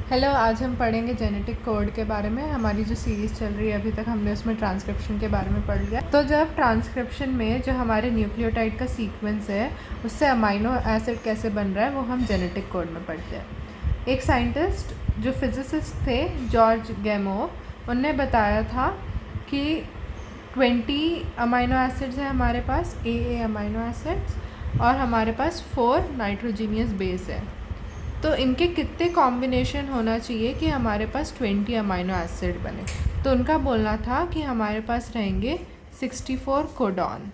Hello, आज हम पढ़ेंगे जेनेटिक कोड के बारे में। हमारी जो सीरीज़ चल रही है अभी तक हमने उसमें ट्रांसक्रिप्शन के बारे में पढ़ लिया। तो जब ट्रांसक्रिप्शन में जो हमारे न्यूक्लियोटाइड का सीक्वेंस है उससे अमाइनो एसिड कैसे बन रहा है वो हम जेनेटिक कोड में पढ़ते हैं। एक साइंटिस्ट जो फिजिसिस्ट थे जॉर्ज गैमो, उनने बताया था कि 20 अमाइनो एसिड्स हैं हमारे पास, ए अमाइनो एसिड्स, और हमारे पास 4 नाइट्रोजीनियस बेस है। तो इनके कितने कॉम्बिनेशन होना चाहिए कि हमारे पास 20 अमाइनो एसिड बने। तो उनका बोलना था कि हमारे पास रहेंगे 64 कोडॉन।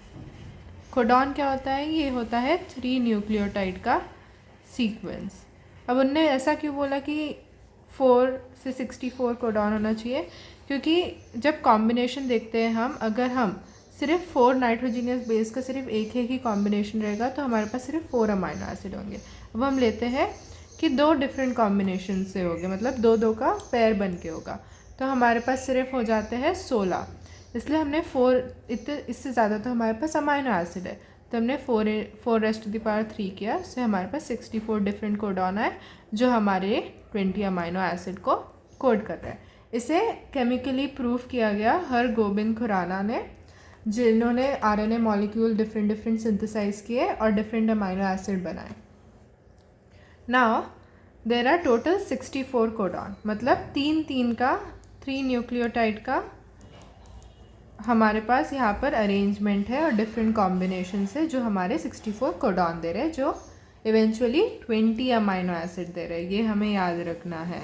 कोडॉन क्या होता है? ये होता है 3 न्यूक्लियोटाइड का सीक्वेंस। अब उनने ऐसा क्यों बोला कि 4 से 64 कोडॉन होना चाहिए? क्योंकि जब कॉम्बिनेशन देखते हैं हम, अगर हम सिर्फ 4 नाइट्रोजीनियस बेस का सिर्फ एक ही कॉम्बिनेशन रहेगा तो हमारे पास सिर्फ 4 अमाइनो एसिड होंगे। अब हम लेते हैं कि 2 डिफरेंट कॉम्बिनेशन से होंगे, मतलब 2 2 का पेयर बन के होगा, तो हमारे पास सिर्फ हो जाते हैं 16। इसलिए हमने 4 इससे ज़्यादा तो हमारे पास अमाइनो एसिड है, तो हमने 4 रेस्ट टू द पावर 3 किया, उससे हमारे पास 64 डिफरेंट कोडॉन है जो हमारे 20 अमाइनो एसिड को कोड कर रहे हैं। इसे केमिकली प्रूफ किया गया हरगोबिंद खुराना ने, जिन्होंने आरएनए मॉलिक्यूल डिफरेंट सिंथेसाइज किए और डिफरेंट अमाइनो एसिड बनाए। Now there are total 64 codon, मतलब 3 न्यूक्लियोटाइड का हमारे पास यहाँ पर अरेंजमेंट है और डिफरेंट कॉम्बिनेशन से जो हमारे 64 कोडॉन दे रहे हैं, जो इवेंचुअली 20 अमाइनो एसिड दे रहे हैं। ये हमें याद रखना है।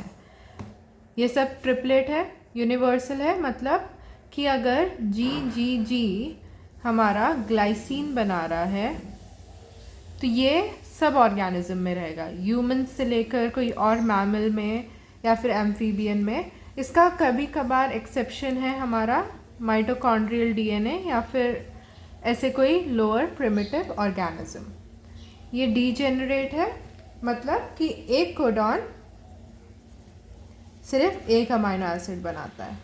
ये सब ट्रिपलेट है, यूनिवर्सल है, मतलब कि अगर जी हमारा ग्लाइसिन बना रहा है तो ये सब ऑर्गेनिज्म में रहेगा, ह्यूमन से लेकर कोई और मैमल में या फिर एम्फीबियन में। इसका कभी कभार एक्सेप्शन है हमारा माइटोकॉन्ड्रियल डीएनए या फिर ऐसे कोई लोअर प्रिमिटिव ऑर्गेनिज्म। ये डीजेनरेट है, मतलब कि एक कोडॉन सिर्फ एक अमाइनो एसिड बनाता है,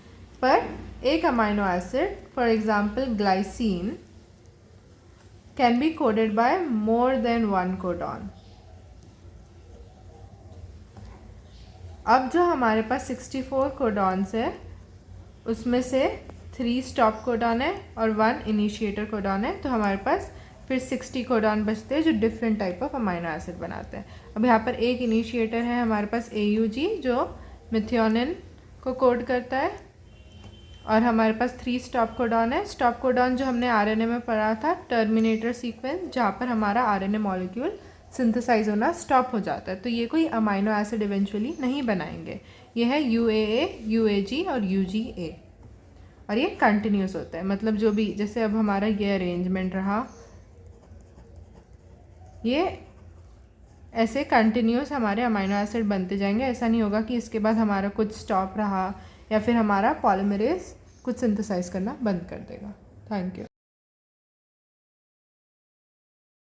पर एक amino acid for example glycine can be coded by more than 1 codon। अब जो हमारे पास 64 कोडॉन्स है उसमें से 3 स्टॉप कोडॉन है और 1 इनिशिएटर कोडॉन है, तो हमारे पास फिर 60 कोडॉन बचते हैं जो different type of amino acid बनाते हैं। अब यहाँ पर एक इनिशिएटर है हमारे पास AUG जो मिथियोनिन को कोड करता है, और हमारे पास 3 स्टॉप कोडॉन है। स्टॉप कोडॉन जो हमने आरएनए में पढ़ा था, टर्मिनेटर सीक्वेंस, जहाँ पर हमारा आरएनए मॉलिक्यूल सिंथेसाइज होना स्टॉप हो जाता है, तो ये कोई अमाइनो एसिड इवेंचुअली नहीं बनाएंगे। ये है UAA, UAG और UGA, और ये कंटिन्यूस होता है, मतलब जो भी, जैसे अब हमारा ये अरेंजमेंट रहा, ये ऐसे कंटिन्यूस हमारे अमाइनो एसिड बनते जाएंगे। ऐसा नहीं होगा कि इसके बाद हमारा कुछ स्टॉप रहा या फिर हमारा पॉलीमरेज कुछ सिंथेसाइज करना बंद कर देगा। Thank you.